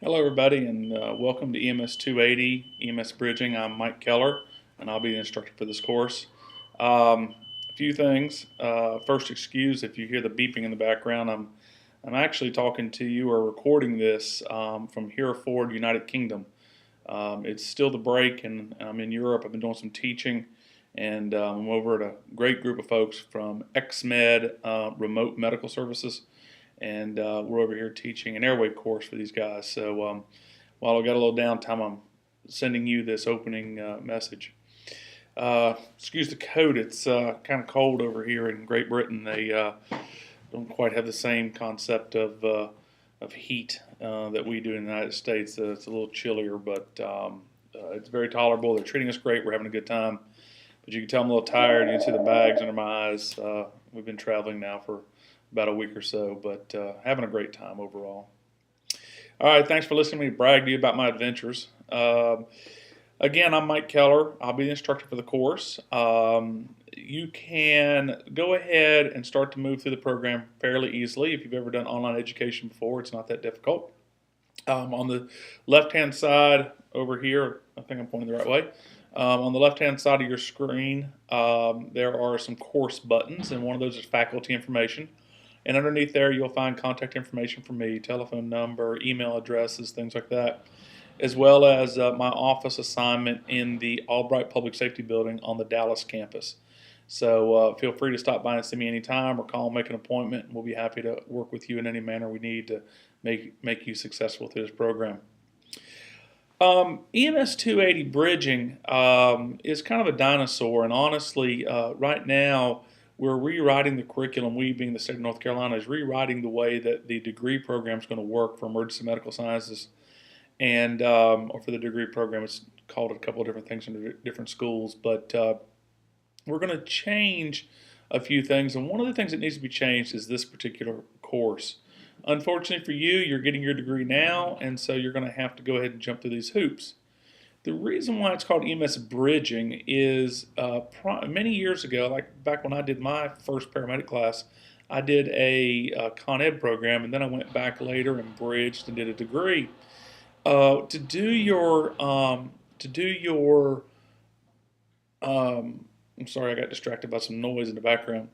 Hello everybody and welcome to EMS 280, EMS Bridging. I'm Mike Keller and I'll be the instructor for this course. A few things. First, excuse if you hear the beeping in the background. I'm actually talking to you or recording this from Hereford, United Kingdom. It's still the break and I'm in Europe. I've been doing some teaching and I'm over at a great group of folks from XMed Remote Medical Services. And we're over here teaching an airway course for these guys. So while I got a little downtime, I'm sending you this opening message. Excuse the coat, it's kind of cold over here in Great Britain. They don't quite have the same concept of heat that we do in the United States. It's a little chillier, but it's very tolerable. They're treating us great. We're having a good time. But you can tell I'm a little tired. You can see the bags under my eyes. We've been traveling now for about a week or so, but having a great time overall. All right, thanks for listening to me brag to you about my adventures. Again, I'm Mike Keller. I'll be the instructor for the course. You can go ahead and start to move through the program fairly easily. If you've ever done online education before, it's not that difficult. On the left-hand side over here, I think I'm pointing the right way. On the left-hand side of your screen, there are some course buttons, and one of those is faculty information. And underneath there, you'll find contact information for me, telephone number, email addresses, things like that, as well as my office assignment in the Albright Public Safety Building on the Dallas campus. So feel free to stop by and see me anytime or call, make an appointment, and we'll be happy to work with you in any manner we need to make you successful through this program. EMS 280 Bridging is kind of a dinosaur, and honestly, right now, we're rewriting the curriculum. We, being the state of North Carolina, is rewriting the way that the degree program is going to work for emergency medical sciences, and or for the degree program. It's called a couple of different things in different schools, but we're going to change a few things. And one of the things that needs to be changed is this particular course. Unfortunately for you, you're getting your degree now, and so you're going to have to go ahead and jump through these hoops. The reason why it's called EMS Bridging is many years ago, like back when I did my first paramedic class, I did a Con Ed program, and then I went back later and bridged and did a degree. To do your, I'm sorry, I got distracted by some noise in the background.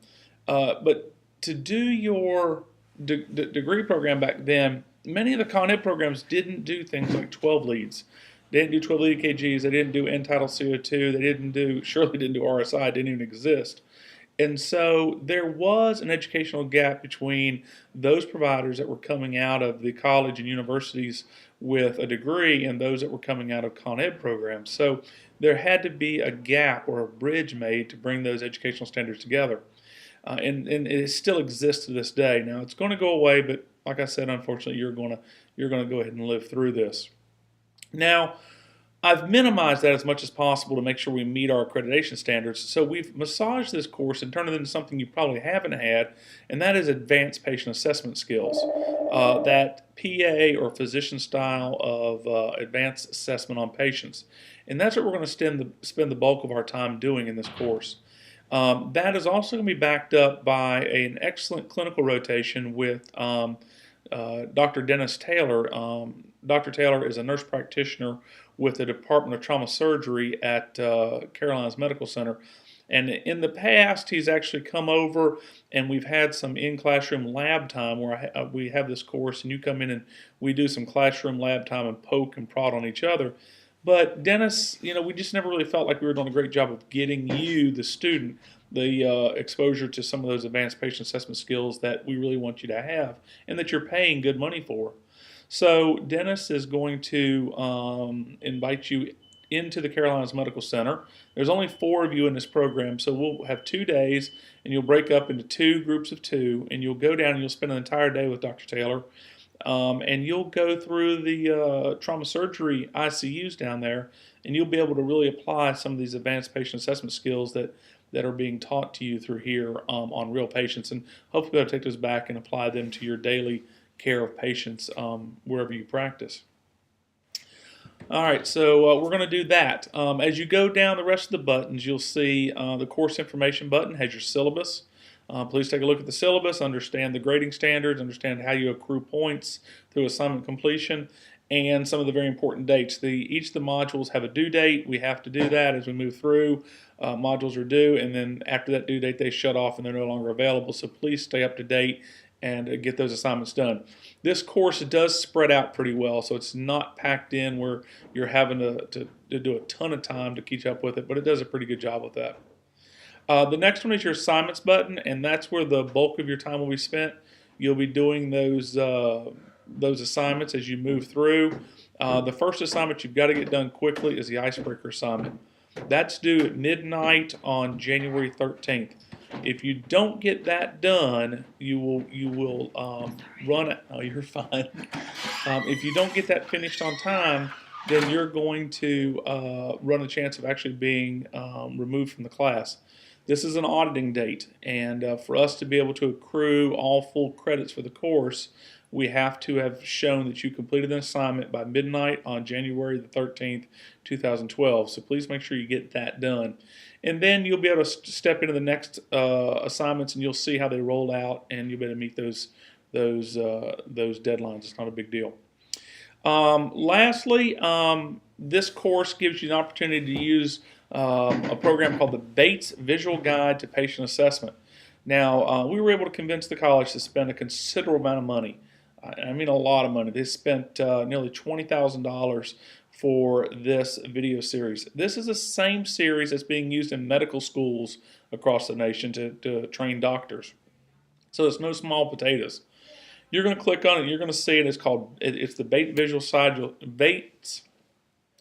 But to do your degree program back then, many of the Con Ed programs didn't do things like 12 leads. They didn't do 12 lead EKGs. They didn't do end-tidal CO2. They surely didn't do RSI. It didn't even exist. And so there was an educational gap between those providers that were coming out of the college and universities with a degree and those that were coming out of Con Ed programs. So there had to be a gap or a bridge made to bring those educational standards together. And it still exists to this day. Now it's going to go away, but like I said, unfortunately, you're going to go ahead and live through this. Now, I've minimized that as much as possible to make sure we meet our accreditation standards. So we've massaged this course and turned it into something you probably haven't had, and that is advanced patient assessment skills. That PA or physician style of advanced assessment on patients. And that's what we're going to spend the bulk of our time doing in this course. That is also going to be backed up by an excellent clinical rotation with Dr. Dennis Taylor. Dr. Taylor is a nurse practitioner with the Department of Trauma Surgery at Carolinas Medical Center. And in the past, he's actually come over and we've had some in-classroom lab time where we have this course and you come in and we do some classroom lab time and poke and prod on each other. But Dennis, we just never really felt like we were doing a great job of getting you, the student, the exposure to some of those advanced patient assessment skills that we really want you to have and that you're paying good money for. So Dennis is going to invite you into the Carolinas Medical Center. There's only 4 of you in this program, so we'll have 2 days, and you'll break up into 2 groups of 2, and you'll go down and you'll spend an entire day with Dr. Taylor, and you'll go through the trauma surgery ICUs down there, and you'll be able to really apply some of these advanced patient assessment skills that are being taught to you through here on real patients, and hopefully you'll take those back and apply them to your daily care of patients wherever you practice. All right, so we're going to do that. As you go down the rest of the buttons, you'll see the course information button has your syllabus. Please take a look at the syllabus, understand the grading standards, understand how you accrue points through assignment completion, and some of the very important dates. Each of the modules have a due date. We have to do that as we move through. Modules are due, and then after that due date, they shut off and they're no longer available. So please stay up to date and get those assignments done. This course does spread out pretty well, so it's not packed in where you're having to do a ton of time to keep up with it, but it does a pretty good job with that. The next one is your assignments button, and that's where the bulk of your time will be spent. You'll be doing those assignments as you move through. The first assignment you've got to get done quickly is the icebreaker assignment. That's due at midnight on January 13th. If you don't get that done, you will run. Oh, you're fine. If you don't get that finished on time, then you're going to run a chance of actually being removed from the class. This is an auditing date, and for us to be able to accrue all full credits for the course, we have to have shown that you completed an assignment by midnight on January the 13th, 2012. So please make sure you get that done. And then you'll be able to step into the next assignments, and you'll see how they roll out, and you'll be able to meet those deadlines. It's not a big deal. Lastly, this course gives you an opportunity to use a program called the Bates Visual Guide to Patient Assessment. Now, we were able to convince the college to spend a considerable amount of money. I mean a lot of money. They spent nearly $20,000 for this video series. This is the same series that's being used in medical schools across the nation to train doctors. So it's no small potatoes. You're going to click on it. You're going to see it. It's the Bates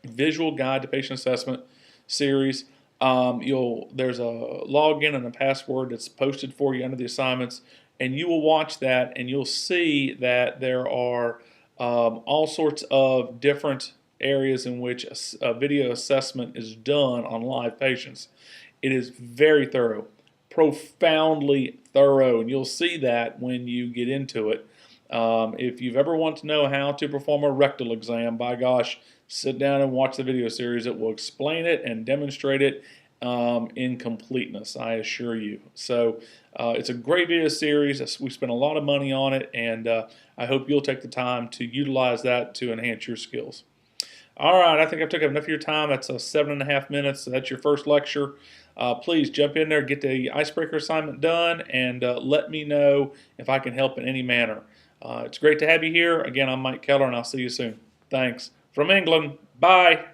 Visual Guide to Patient Assessment series. There's a login and a password that's posted for you under the assignments, and you will watch that, and you'll see that there are all sorts of different areas in which a video assessment is done on live patients. It is very thorough, profoundly thorough, and you'll see that when you get into it. If you've ever wanted to know how to perform a rectal exam, by gosh, sit down and watch the video series. It will explain it and demonstrate it in completeness, I assure you. So it's a great video series. We spent a lot of money on it, and I hope you'll take the time to utilize that to enhance your skills. All right, I think I've took up enough of your time. That's 7.5 minutes. So that's your first lecture. Please jump in there, get the icebreaker assignment done, and let me know if I can help in any manner. It's great to have you here. Again, I'm Mike Keller, and I'll see you soon. Thanks. From England, bye.